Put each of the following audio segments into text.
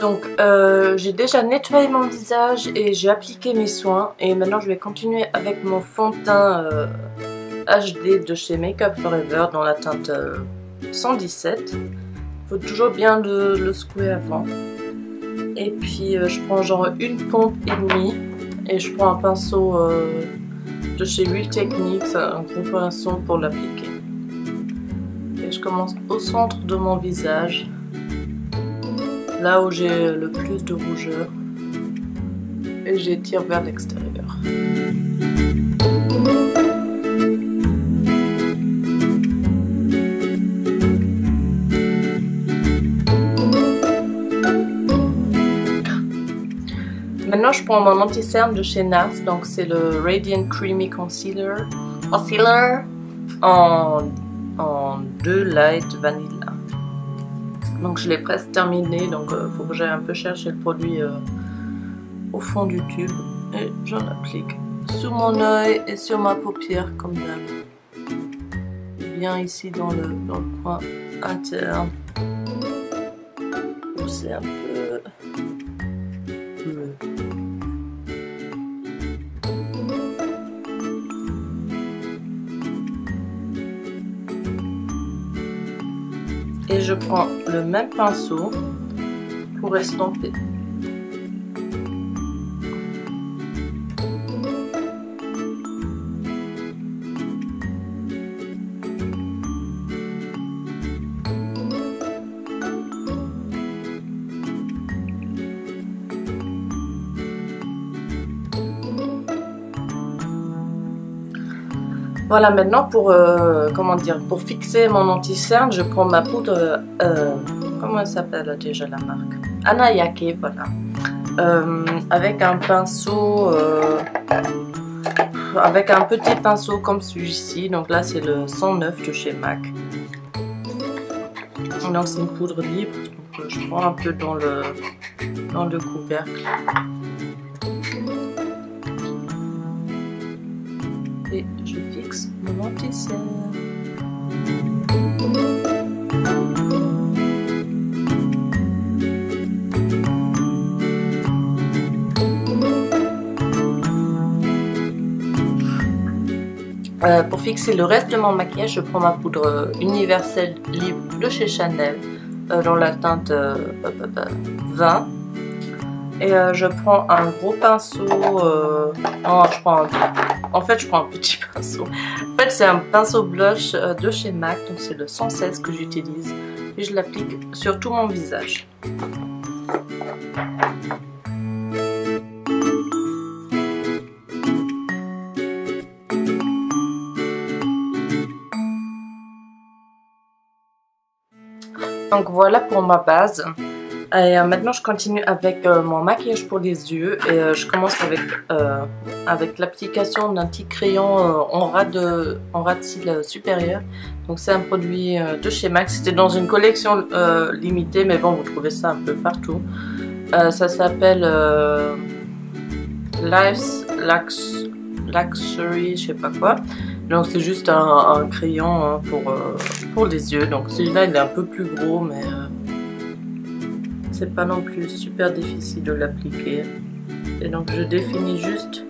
Donc j'ai déjà nettoyé mon visage et j'ai appliqué mes soins. Et maintenant je vais continuer avec mon fond de teint HD de chez Make Up Forever dans la teinte 117. Il faut toujours bien le secouer avant. Et puis je prends genre une pompe et demie. Et je prends un pinceau de chez Real Techniques, un gros pinceau pour l'appliquer. Et je commence au centre de mon visage. Là où j'ai le plus de rougeur, et j'étire vers l'extérieur. Maintenant je prends mon anti-cerne de chez NARS, donc c'est le Radiant Creamy Concealer en 2 Light Vanilla. Donc je l'ai presque terminé, donc faut que j'aille un peu chercher le produit au fond du tube et j'en applique sous mon œil et sur ma paupière comme d'hab. Bien ici dans le coin interne où c'est un peu bleu. Et je prends le même pinceau pour estomper. Voilà, maintenant pour pour fixer mon anti-cerne, je prends ma poudre, comment elle s'appelle déjà la marque? Anayake, voilà. Avec un pinceau, avec un petit pinceau comme celui-ci, donc là c'est le 109 de chez MAC. Donc c'est une poudre libre, donc je prends un peu dans le couvercle. Et je fixe mon anti-cerne. Pour fixer le reste de mon maquillage, je prends ma poudre universelle libre de chez Chanel dans la teinte 20. Et je prends un gros pinceau, non, je prends un petit pinceau. En fait, c'est un pinceau blush de chez MAC, donc c'est le 116 que j'utilise. Et je l'applique sur tout mon visage. Donc voilà pour ma base. Et maintenant je continue avec mon maquillage pour les yeux et je commence avec l'application d'un petit crayon en ras de cils supérieur. Donc c'est un produit de chez MAC, c'était dans une collection limitée, mais bon, vous trouvez ça un peu partout. Ça s'appelle Life's Luxury, je sais pas quoi. Donc c'est juste un crayon pour les yeux. Donc celui-là il est un peu plus gros, mais c'est pas non plus super difficile de l'appliquer. Et donc je définis juste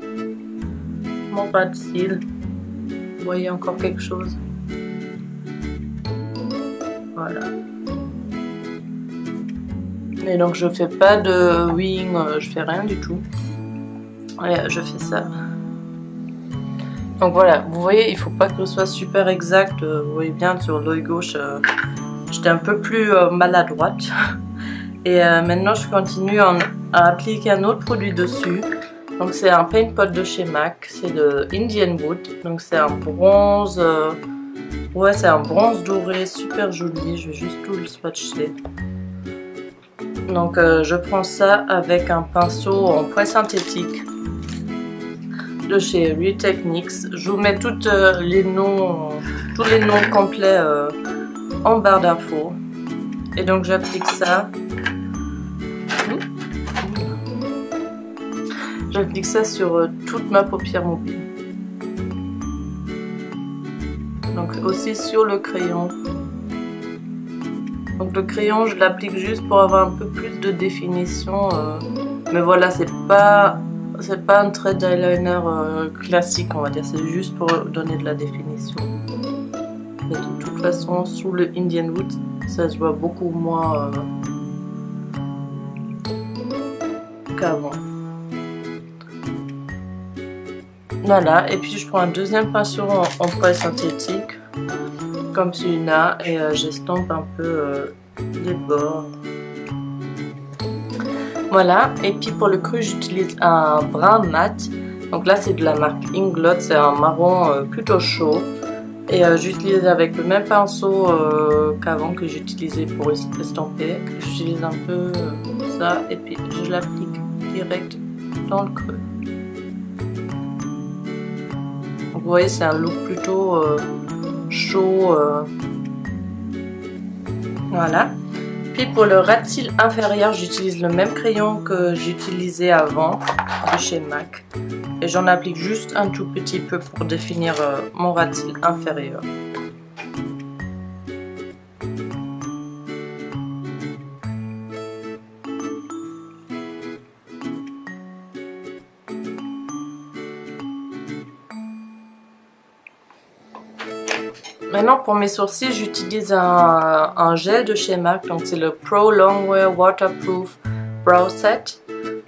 mon ras de cils. Vous voyez encore quelque chose? Voilà. Et donc je fais pas de wing, je fais rien du tout. Et je fais ça. Donc voilà, vous voyez, il faut pas que ce soit super exact. Vous voyez bien sur l'œil gauche, j'étais un peu plus maladroite. Et maintenant je continue à appliquer un autre produit dessus. Donc c'est un paint pot de chez MAC, c'est le Indian Wood. Donc c'est un bronze, ouais c'est un bronze doré super joli. Je vais juste tout le swatcher. Donc je prends ça avec un pinceau en poids synthétique de chez Real Techniques. Je vous mets tous les noms complets en barre d'infos. Et donc j'applique ça. J'applique ça sur toute ma paupière mobile. Donc aussi sur le crayon. Donc le crayon, je l'applique juste pour avoir un peu plus de définition. Mais voilà, c'est pas un thread eyeliner classique, on va dire. C'est juste pour donner de la définition. Mais de toute façon, sous le Indian Wood, ça se voit beaucoup moins qu'avant. Voilà, et puis je prends un deuxième pinceau en poil synthétique, comme celui-là, et j'estompe un peu les bords. Voilà, et puis pour le cru, j'utilise un brun mat. Donc là, c'est de la marque Inglot, c'est un marron plutôt chaud. Et j'utilise avec le même pinceau qu'avant, que j'utilisais pour estomper. J'utilise un peu ça, et puis je l'applique direct dans le creux. Donc, vous voyez, c'est un look plutôt chaud. Voilà. Puis pour le ras de cils inférieur, j'utilise le même crayon que j'utilisais avant de chez MAC. Et j'en applique juste un tout petit peu pour définir mon ras de cils inférieur. Maintenant pour mes sourcils, j'utilise un gel de chez MAC, donc c'est le Pro Longwear Waterproof Brow Set.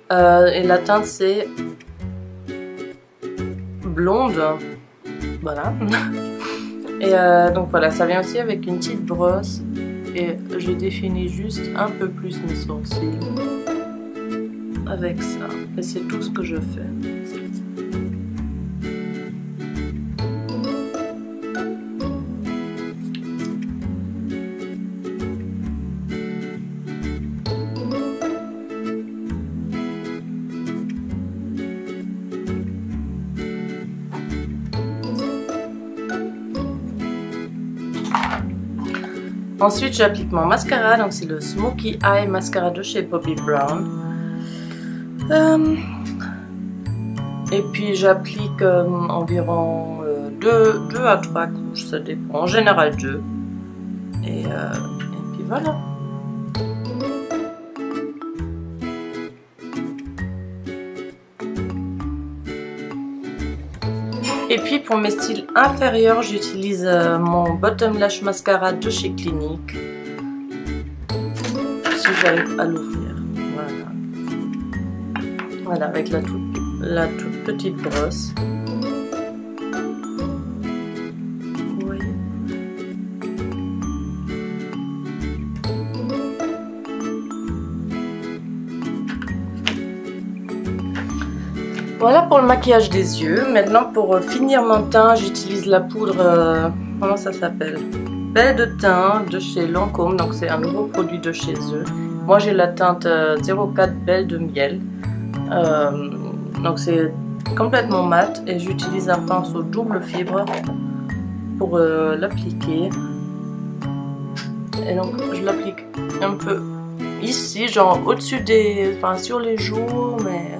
Et la teinte c'est blonde, voilà. Et donc voilà, ça vient aussi avec une petite brosse. Et je définis juste un peu plus mes sourcils avec ça. Et c'est tout ce que je fais. Ensuite, j'applique mon mascara, donc c'est le Smoky Eye Mascara de chez Bobbi Brown. Et puis j'applique environ 2 à 3 couches, ça dépend, en général 2. Et puis voilà. Et puis pour mes styles inférieurs, j'utilise mon Bottom Lash Mascara de chez Clinique. Si j'arrive à l'ouvrir. Voilà. Voilà, avec la toute petite brosse. Vous voyez? Voilà pour le maquillage des yeux. Maintenant pour finir mon teint, j'utilise la poudre, comment ça s'appelle? Belle de teint de chez Lancôme, donc c'est un nouveau produit de chez eux. Moi j'ai la teinte 04 Belle de miel, donc c'est complètement mat et j'utilise un pinceau double fibre pour l'appliquer. Et donc je l'applique un peu ici, genre au-dessus des, enfin sur les joues, mais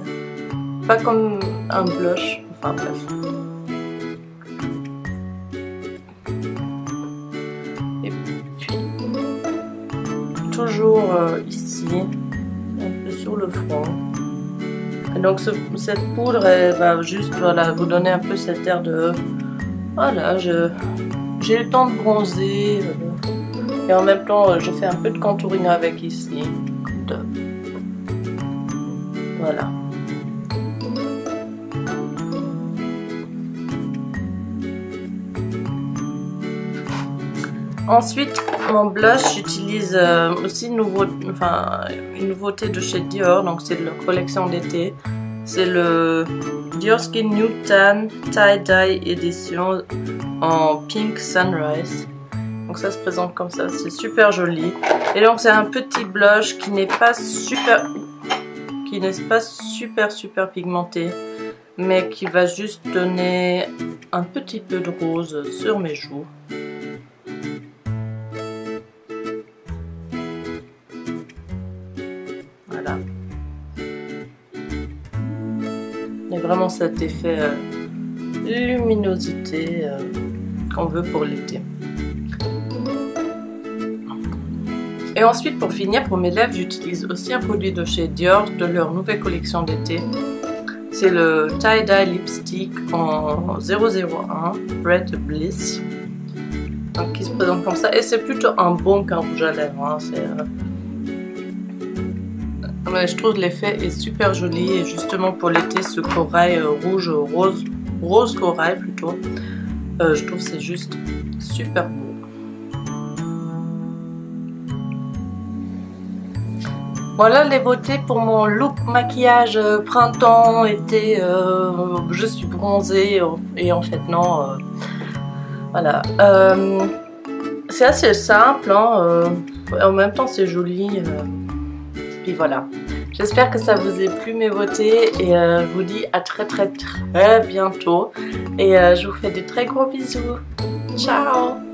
pas comme un blush, enfin bref. Et puis, toujours ici, un peu sur le front. Et donc cette poudre, elle va juste, voilà, vous donner un peu cet air de... Voilà, j'ai le temps de bronzer. Et en même temps, je fais un peu de contouring avec ici. Voilà. Ensuite, mon blush, j'utilise aussi une nouveauté de chez Dior, donc c'est de leur collection d'été. C'est le Dior Skin Nude Tan Tie Dye Edition en Pink Sunrise. Donc ça se présente comme ça, c'est super joli. Et donc c'est un petit blush qui n'est pas super pigmenté, mais qui va juste donner un petit peu de rose sur mes joues. Voilà. Il y a vraiment cet effet luminosité qu'on veut pour l'été. Et ensuite, pour finir, pour mes lèvres, j'utilise aussi un produit de chez Dior, de leur nouvelle collection d'été. C'est le Tie Dye Lipstick en 001 Red Bliss. Donc, qui se présente comme ça. Et c'est plutôt un bon qu'un rouge à lèvres. Hein. Je trouve l'effet est super joli. Et justement pour l'été, ce corail rouge, rose corail plutôt. Je trouve c'est juste super beau. Voilà les beautés pour mon look maquillage printemps, été, je suis bronzée et en fait non, voilà. C'est assez simple, hein, en même temps c'est joli, puis voilà. J'espère que ça vous a plu mes beautés et je vous dis à très bientôt et je vous fais des très gros bisous. Ciao!